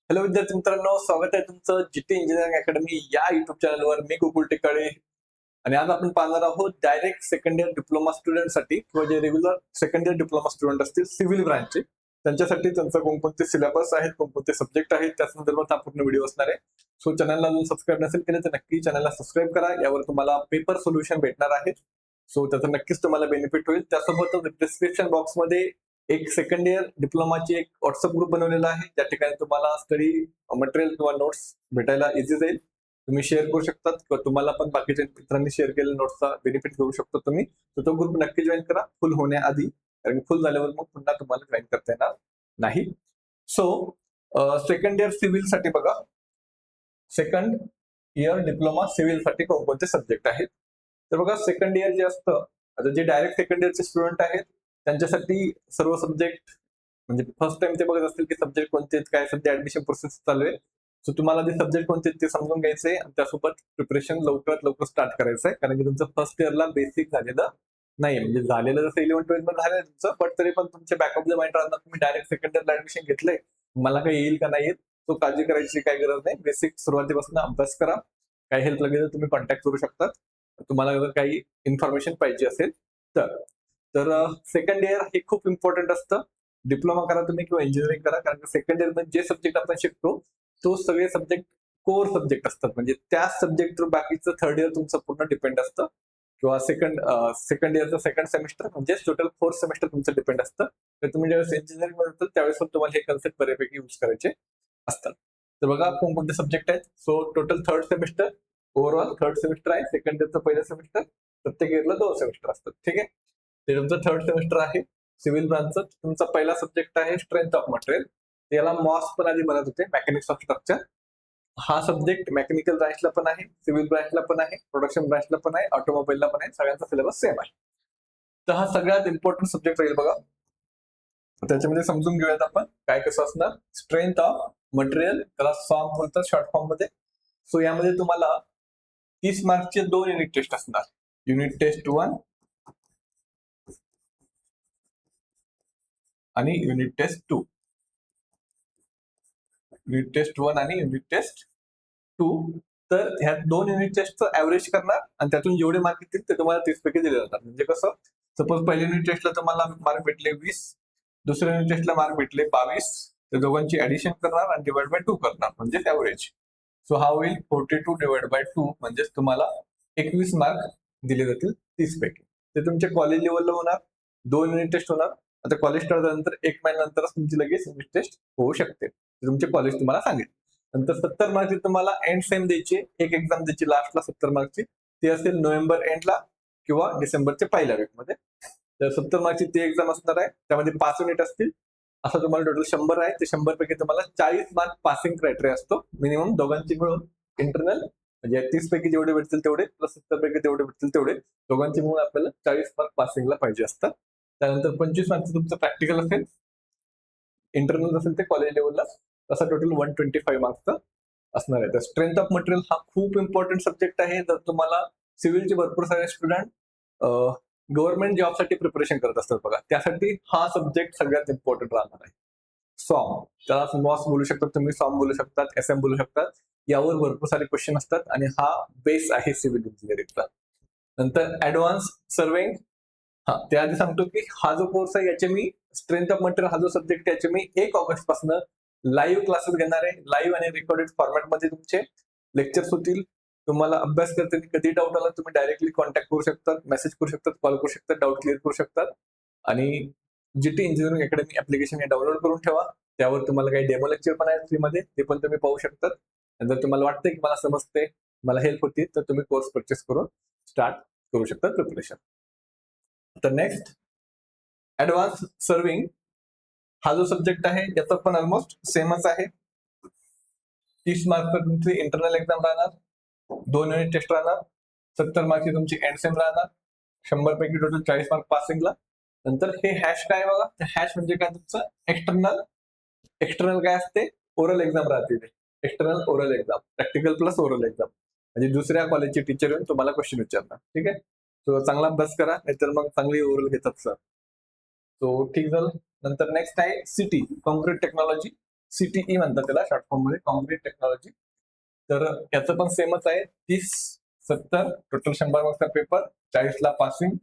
Hello विद्यार्थी मित्रांनो, स्वागत आहे तुमचं जीटी इंजिनिअरिंग अकॅडमी या युट्यूब चॅनलवर. मी गोकुळ टेकाळे आणि आज आपण पाहणार आहोत डायरेक्ट सेकंड इयर डिप्लोमा स्टुडंटसाठी किंवा जे regular second year diploma student असतील सिव्हिल ब्रांचचे, त्यांच्यासाठी त्यांचं कोणकोणते सिलेबस आहेत, कोणकोणते सब्जेक्ट आहेत, त्या संदर्भात हा पूर्ण व्हिडिओ असणार आहे. सो चॅनलला अजून सबस्क्राईब नसेल केलं तर नक्की चॅनलला सबस्क्राईब करा. यावर तुम्हाला पेपर सोल्युशन भेटणार आहे. सो त्याचा नक्कीच तुम्हाला बेनिफिट होईल. त्यासोबतच डिस्क्रिप्शन बॉक्समध्ये एक सेकंड इयर डिप्लोमाची एक व्हॉट्सअप ग्रुप बनवलेला आहे, ज्या ठिकाणी तुम्हाला स्टडी मटेरियल किंवा नोट्स भेटायला इझी जाईल. तुम्ही शेअर करू शकतात किंवा तुम्हाला पण बाकीच्या मित्रांनी शेअर केलेल्या नोट्सचा बेनिफिट घेऊ शकतो तुम्ही. तर तो ग्रुप नक्की जॉईन करा फुल होण्याआधी, कारण फुल झाल्यावर मग पुन्हा तुम्हाला जॉईन करता येणार नाही. सो सेकंड इयर सिव्हिल साठी बघा, सेकंड इयर डिप्लोमा सिव्हिल साठी कोणकोणते सब्जेक्ट आहेत. तर बघा, सेकंड इयर जे असतं, आता जे डायरेक्ट सेकंड इयरचे स्टुडंट आहेत त्यांच्यासाठी सर्व सब्जेक्ट, म्हणजे फर्स्ट टाइम ते बघत असतील की सब्जेक्ट कोणते आहेत, काय सध्या ऍडमिशन प्रोसेस चालू आहे. सो तुम्हाला जे सब्जेक्ट कोणते ते समजून घ्यायचे आणि त्यासोबत प्रिपरेशन लवकरात लवकर स्टार्ट करायचं आहे, कारण की तुमचं फर्स्ट इयरला बेसिक झालेलं नाही. म्हणजे झालेलं जसं 11-12 मध्ये झालं तुमचं, बट तरी पण तुमचे बॅकअप द माइंड राहणार तुम्ही डायरेक्ट सेकंड इयरला ऍडमिशन घेतलंय, मला काही येईल का नाही येईल, तो काळजी करायची काही गरज नाही. बेसिक सुरुवातीपासून अभ्यास करा. काही हेल्प लागेल तर तुम्ही कॉन्टॅक्ट करू शकतात, तुम्हाला जर काही इन्फॉर्मेशन पाहिजे असेल तर. तर सेकंड इयर हे खूप इम्पॉर्टंट असतं. डिप्लोमा करा तुम्ही किंवा इंजिनिअरिंग करा, कारण सेकंड इयर मध्ये जे सब्जेक्ट आपण शिकतो तो सगळे सब्जेक्ट कोर सब्जेक्ट असतात. म्हणजे त्या सब्जेक्टवर बाकीचं थर्ड इयर तुमचं पूर्ण डिपेंड असतं, किंवा सेकंड इयरचं सेकंड सेमिस्टर म्हणजे टोटल 4 सेमिस्टर तुमचं डिपेंड असतं. तर तुम्ही ज्यावेळेस इंजिनिअरिंग मध्ये असतात त्यावेळेस तुम्हाला हे कन्सेप्ट बऱ्यापैकी यूज करायचे असतात. तर बघा कोणकोणते सब्जेक्ट आहेत. So total third semester, overall third semester आहे. सेकंड इयरचं पहिलं सेमिस्टर, प्रत्येक इयरला 2 सेमिस्टर असतात. ठीक आहे, ते तुमचं थर्ड सेमिस्टर आहे. सिव्हिल ब्रांचचं तुमचा पहिला सब्जेक्ट आहे स्ट्रेंथ ऑफ मटेरियल. याला मॉस पण आधी म्हणत होते, मेकॅनिक्स ऑफ स्ट्रक्चर. हा सब्जेक्ट मेकॅनिकल ब्रांचला पण आहे, सिव्हिल ब्रांचला पण आहे, प्रोडक्शन ब्रांचला पण आहे, ऑटोमोबाईलला पण आहे. सगळ्यांचा सिलेबस सेम आहे. तर हा सगळ्यात इम्पॉर्टंट सब्जेक्ट राहील बघा. त्याच्यामध्ये समजून घेऊयात आपण काय कसं असणार. स्ट्रेंथ ऑफ मटेरियल, त्याला सॉम बोलतात शॉर्ट फॉर्म मध्ये. सो यामध्ये तुम्हाला 30 मार्कचे 2 युनिट टेस्ट असणार. युनिट टेस्ट 1 आणि युनिट टेस्ट 2. युनिट टेस्ट 1 आणि युनिट टेस्ट 2. तर ह्या 2 युनिट टेस्टचं ऍव्हरेज करणार आणि त्यातून जेवढे मार्क येतील ते तुम्हाला 30 पैकी दिले जातात. म्हणजे कसं, सपोज पहिल्या युनिट टेस्टला तुम्हाला मार्क भेटले 20, दुसऱ्या युनिट टेस्टला मार्क भेटले 22, तर दोघांची ऍडिशन करणार आणि डिवाइड बाय 2 करणार म्हणजे ऍव्हरेज. सो हा होईल 42 डिवाइड बाय 2, म्हणजेच तुम्हाला 21 मार्क दिले जातील 30 पैकी. ते तुमच्या कॉलेज लेवलला होणार, 2 युनिट टेस्ट होणार. आता कॉलेज स्टार्ट झाल्यानंतर 1 महिन्यानंतरच तुमची लगेच युनिट टेस्ट होऊ शकते, तुमचे कॉलेज तुम्हाला सांगेल. नंतर 70 मार्कची तुम्हाला एंड सेम द्यायची, एक एक्झाम द्यायची लास्टला 70 मार्कची. ती असेल नोव्हेंबर एंडला किंवा डिसेंबरच्या पहिल्या वीकमध्ये. तर 70 मार्कची ती एक्झाम असणार आहे, त्यामध्ये 5 युनिट असतील. असं तुम्हाला टोटल 100 आहे. ते 100 पैकी तुम्हाला 40 मार्क पासिंग क्रायटेरिया असतो मिनिमम दोघांची मिळून. इंटरनल म्हणजे 30 पैकी जेवढे भेटतील तेवढे प्लस 70 पैकी तेवढे भेटतील तेवढे, दोघांची मिळून आपल्याला 40 मार्क पासिंगला पाहिजे असतात. त्यानंतर 25 मार्कचं तुमचं प्रॅक्टिकल असेल, इंटरनल असेल ते कॉलेज लेवलला. तसा टोटल 125 मार्क्सचा असणार आहे. तर स्ट्रेंथ ऑफ मटेरियल हा खूप इम्पॉर्टंट सब्जेक्ट आहे. जर तुम्हाला सिव्हिलचे भरपूर सारे स्टुडंट गव्हर्नमेंट जॉबसाठी प्रिपरेशन करत असतात बघा, त्यासाठी हा सब्जेक्ट सगळ्यात इम्पॉर्टंट राहणार आहे. सॉम, त्याला मॉस बोलू शकतात तुम्ही, सॉम बोलू शकतात, एसएम बोलू शकतात. यावर भरपूर सारे क्वेश्चन असतात आणि हा बेस आहे सिव्हिल इंजिनिअरिंगचा. नंतर ऍडव्हान्स सर्वेइंग, हा त्याआधी सांगतो की हा जो कोर्स आहे याचे मी स्ट्रेंथ ऑफ मटेरियल हा जो सब्जेक्ट याचे मी 1 ऑगस्ट पासून लाईव्ह क्लासेस घेणार आहे. लाईव्ह आणि रेकॉर्डेड फॉर्मॅटमध्ये तुमचे लेक्चर्स होतील. तुम्हाला अभ्यास करताना कधी डाऊट आला तुम्ही डायरेक्टली कॉन्टॅक्ट करू शकतात, मेसेज करू शकतात, कॉल करू शकतात, डाऊट क्लिअर करू शकतात. आणि जीटी इंजिनिअरिंग अकॅडमी ऍप्लिकेशन हे डाउनलोड करून ठेवा. त्यावर तुम्हाला काही डेमो लेक्चर पण आहेत फ्रीमध्ये, ते पण तुम्ही पाहू शकतात. आणि जर तुम्हाला वाटतं की मला समजते, मला हेल्प होती, तर तुम्ही कोर्स परचेस करून स्टार्ट करू शकता प्रिपरेशन. तर नेक्स्ट, ऍडव्हान्स सर्विंग हा जो सब्जेक्ट आहे याचा पण ऑलमोस्ट सेमच आहे. 30 मार्क तुमची इंटरनल एक्झाम राहणार, 2 युनिट टेस्ट राहणार, 70 मार्कची तुमची एंड सेम राहणार, 100 पैकी टोटल 40 मार्क पासिंगला. नंतर हे हॅश काय बघा, हॅश म्हणजे काय तुमचं एक्सटर्नल. एक्सटर्नल काय असते, ओरल एक्झाम राहते. External oral exam, practical plus oral exam, म्हणजे दुसऱ्या कॉलेजचे टीचर येऊन तुम्हाला क्वेश्चन विचारणार. ठीक आहे, तो चांगला अभ्यास करा, नाहीतर मग चांगली ओरल घेतात सर. तो ठीक झालं. नंतर नेक्स्ट आहे सिटी कॉन्क्रीट टेक्नॉलॉजी. CTE म्हणतात त्याला शॉर्ट फॉर्म मध्ये, कॉन्क्रीट टेक्नॉलॉजी. तर याचं पण सेमच आहे, 30-70 टोटल 100 मार्क्सचा पेपर, 40ला पासिंग.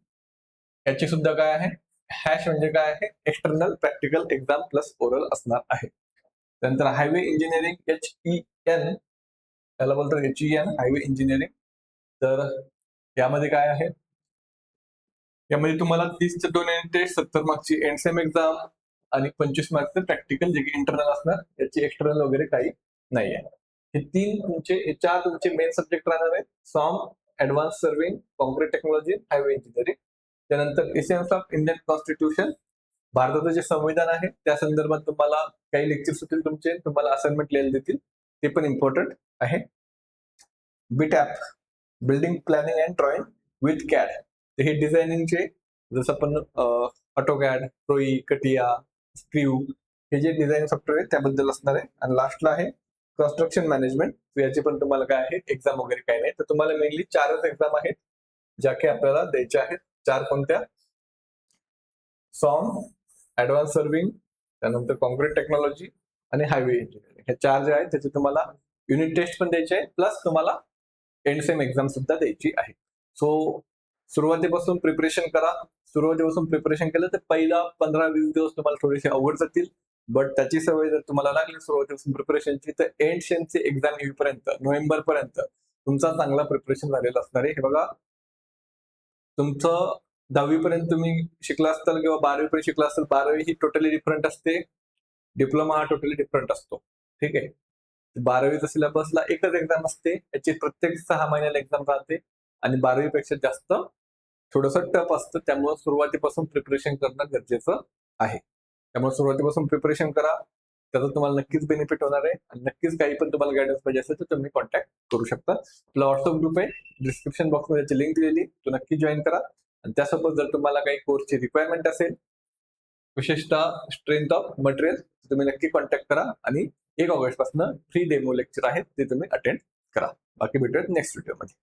याची सुद्धा काय आहे, हॅश म्हणजे काय आहे, external practical exam plus oral असणार आहे. त्यानंतर हायवे इंजिनिअरिंग HEN, त्याला बोलतात HEN, हायवे इंजिनिअरिंग. तर यामध्ये काय आहे, यामध्ये तुम्हाला 30चे 2 युनिट टेस्ट, 70 मार्क्सची एंड सेम एक्झाम आणि 25 मार्क्सचे प्रॅक्टिकल जे की इंटरनल असणार. याची एक्सटर्नल वगैरे काही नाही आहे. हे 4 तुमचे मेन सब्जेक्ट राहणार आहेत, सॉम, advance surveying, concrete technology, highway engineering. त्यानंतर एसेन्स ऑफ इंडियन कॉन्स्टिट्यूशन, भारताचं जे संविधान आहे त्या संदर्भात तुम्हाला काही लेक्चर्स होतील तुमचे, तुम्हाला असाइनमेंट लिहायला देतील, ते पण इम्पॉर्टंट आहे. BTAP, building planning and drawing with CAD, हे डिझायनिंगचे, जसं आपण ऑटोकॅड, प्रोई, कटिया, स्क्रीव, हे जे डिझाईन सॉफ्टवेअर आहे त्याबद्दल असणार आहे. आणि लास्टला आहे कन्स्ट्रक्शन मॅनेजमेंट. याची पण तुम्हाला काय आहे, एक्झाम वगैरे काही नाही. तर तुम्हाला मेनली 4च एक्झाम आहेत ज्या की आपल्याला द्यायच्या आहेत. 4 कोणत्या, सॉम, ऍडव्हान्स सर्विंग, त्यानंतर कॉन्क्रीट टेक्नॉलॉजी आणि हायवे इंजिनिअरिंग. हे 4 जे आहेत त्याचे तुम्हाला युनिट टेस्ट पण द्यायचे आहे, प्लस तुम्हाला एंड सेम एक्झाम सुद्धा द्यायची आहे. सो सुरुवातीपासून प्रिपरेशन करा. सुरुवातीपासून प्रिपरेशन केलं तर पहिला 15-20 दिवस तुम्हाला थोडेसे अवघड जातील, बट त्याची सवय जर तुम्हाला लागली सुरुवातीपासून प्रिपरेशनची, तर एंड सेमची एक्झाम येईपर्यंत, नोव्हेंबर पर्यंत तुमचा चांगला प्रिपरेशन झालेला असणार आहे. हे बघा, तुमचं 10वी पर्यंत तुम्ही शिकला असताल किंवा 12वी पर्यंत शिकला असाल, 12वी ही टोटली डिफरंट असते, डिप्लोमा हा टोटली डिफरंट असतो. ठीक आहे. 12वीचा सिलेबसला एकच एक्झाम असते, याची प्रत्येक 6 महिन्याला एक्झाम राहते आणि 12वी पेक्षा जास्त थोडंसं टफ असतं. त्यामुळे सुरुवातीपासून प्रिपरेशन करणं गरजेचं आहे. त्यामुळे सुरुवातीपासून प्रिपरेशन करा, त्याचा तुम्हाला नक्कीच बेनिफिट होणार आहे. आणि नक्कीच काही पण तुम्हाला गायडन्स पाहिजे असेल तर तुम्ही कॉन्टॅक्ट करू शकता. आपला व्हॉट्सअप ग्रुप आहे, डिस्क्रिप्शन बॉक्समध्ये त्याची लिंक दिलेली, तो नक्की जॉईन करा. आणि त्यासोबत जर तुम्हाला काही कोर्सची रिक्वायरमेंट असेल, विशेषतः स्ट्रेंथ ऑफ मटेरियल, तुम्ही नक्की कॉन्टॅक्ट करा. आणि 1 ऑगस्ट पासून फ्री डेमो लेक्चर आहेत ते तुम्ही अटेंड करा. बाकी भेटूयात नेक्स्ट व्हिडिओमध्ये.